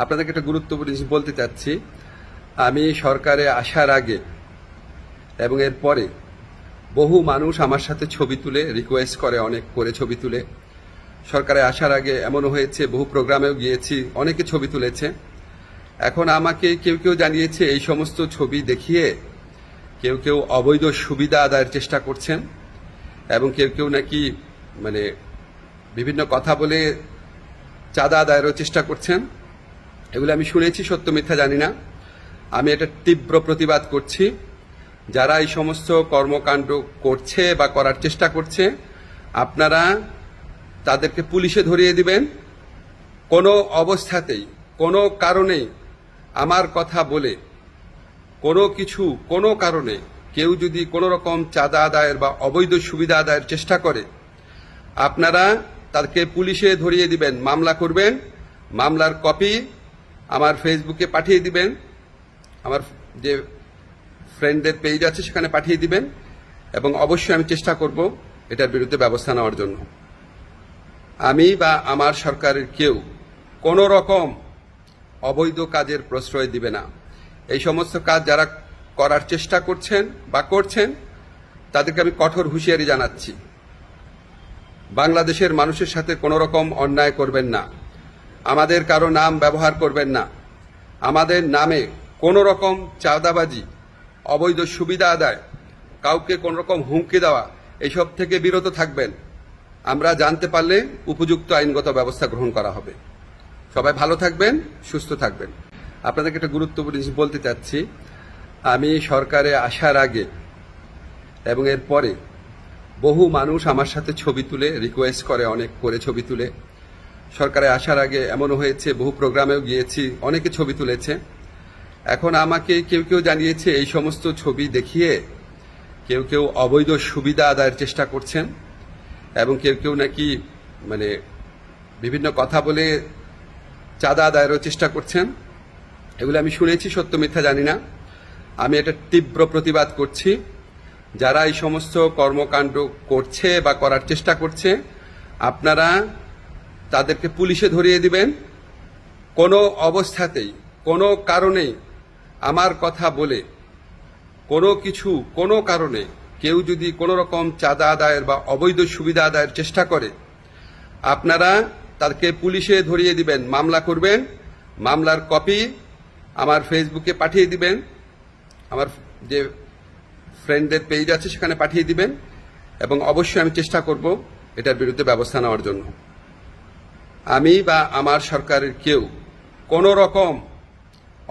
আপনাদেরকে একটা গুরুত্বপূর্ণ জিনিস বলতে চাচ্ছি। আমি সরকারে আসার আগে এবং এর পরে বহু মানুষ আমার সাথে ছবি তুলে রিকোয়েস্ট করে, অনেক করে ছবি তুলে। সরকারে আসার আগে এমনও হয়েছে, বহু প্রোগ্রামেও গিয়েছি, অনেকে ছবি তুলেছে। এখন আমাকে কেউ কেউ জানিয়েছে এই সমস্ত ছবি দেখিয়ে কেউ কেউ অবৈধ সুবিধা আদায়ের চেষ্টা করছেন এবং কেউ কেউ নাকি বিভিন্ন কথা বলে চাঁদা আদায়েরও চেষ্টা করছেন। এগুলো আমি শুনেছি, সত্য মিথ্যা জানি না। আমি এটা তীব্র প্রতিবাদ করছি। যারা এই সমস্ত কর্মকাণ্ড করছে বা করার চেষ্টা করছে, আপনারা তাদেরকে পুলিশে ধরিয়ে দিবেন। কোনো অবস্থাতেই, কোনো কারণেই আমার কথা বলে কোনো কারণে কেউ যদি কোনো রকম চাঁদা আদায়ের বা অবৈধ সুবিধা আদায়ের চেষ্টা করে, আপনারা তাদেরকে পুলিশে ধরিয়ে দিবেন, মামলা করবেন। মামলার কপি আমার ফেসবুকে পাঠিয়ে দিবেন, আমার যে ফ্রেন্ডদের পেজ আছে সেখানে পাঠিয়ে দিবেন, এবং অবশ্যই আমি চেষ্টা করব এটার বিরুদ্ধে ব্যবস্থা নেওয়ার জন্য। আমি বা আমার সরকারের কেউ কোনো রকম অবৈধ কাজের প্রশ্রয় দিবে না। এই সমস্ত কাজ যারা করার চেষ্টা করছেন বা করছেন, তাদেরকে আমি কঠোর হুঁশিয়ারি জানাচ্ছি। বাংলাদেশের মানুষের সাথে কোনো রকম অন্যায় করবেন না, আমাদের কারো নাম ব্যবহার করবেন না, আমাদের নামে কোনো রকম চাঁদাবাজি, অবৈধ সুবিধা আদায়, কাউকে কোনো রকম হুমকি দেওয়া, এইসব থেকে বিরত থাকবেন। আমরা জানতে পারলে উপযুক্ত আইনগত ব্যবস্থা গ্রহণ করা হবে। সবাই ভালো থাকবেন, সুস্থ থাকবেন। আপনাদেরকে একটা গুরুত্বপূর্ণ জিনিস বলতে চাচ্ছি। আমি সরকারে আসার আগে এবং এর পরে বহু মানুষ আমার সাথে ছবি তুলে রিকোয়েস্ট করে, অনেক করে ছবি তুলে। সরকারে আসার আগে এমনও হয়েছে, বহু প্রোগ্রামেও গিয়েছি, অনেকে ছবি তুলেছে। এখন আমাকে কেউ কেউ জানিয়েছে এই সমস্ত ছবি দেখিয়ে কেউ কেউ অবৈধ সুবিধা আদায়ের চেষ্টা করছেন এবং কেউ কেউ নাকি বিভিন্ন কথা বলে চাঁদা আদায়েরও চেষ্টা করছেন। এগুলো আমি শুনেছি, সত্য মিথ্যা জানি না। আমি এটা তীব্র প্রতিবাদ করছি। যারা এই সমস্ত কর্মকাণ্ড করছে বা করার চেষ্টা করছে, আপনারা তাদেরকে পুলিশে ধরিয়ে দিবেন। কোনো অবস্থাতেই, কোনো কারণেই আমার কথা বলে কোনো কারণে কেউ যদি কোনো রকম চাঁদা আদায়ের বা অবৈধ সুবিধা আদায়ের চেষ্টা করে, আপনারা তাদেরকে পুলিশে ধরিয়ে দিবেন, মামলা করবেন। মামলার কপি আমার ফেসবুকে পাঠিয়ে দিবেন, আমার যে ফ্রেন্ডদের পেজ আছে সেখানে পাঠিয়ে দিবেন, এবং অবশ্যই আমি চেষ্টা করব এটার বিরুদ্ধে ব্যবস্থা নেওয়ার জন্য। আমি বা আমার সরকারের কেউ কোনো রকম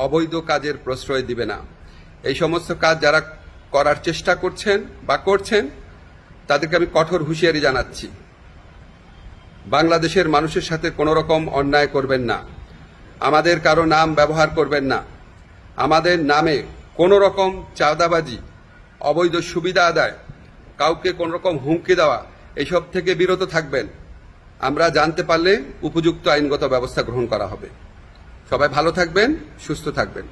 অবৈধ কাজের প্রশ্রয় দিবে না। এই সমস্ত কাজ যারা করার চেষ্টা করছেন বা করছেন, তাদেরকে আমি কঠোর হুঁশিয়ারি জানাচ্ছি। বাংলাদেশের মানুষের সাথে কোনো রকম অন্যায় করবেন না, আমাদের কারো নাম ব্যবহার করবেন না, আমাদের নামে কোনো রকম চাঁদাবাজি, অবৈধ সুবিধা আদায়, কাউকে কোনো রকম হুমকি দেওয়া, এইসব থেকে বিরত থাকবেন। আমরা জানতে পারলে উপযুক্ত আইনগত ব্যবস্থা গ্রহণ করা হবে। সবাই ভালো থাকবেন, সুস্থ থাকবেন।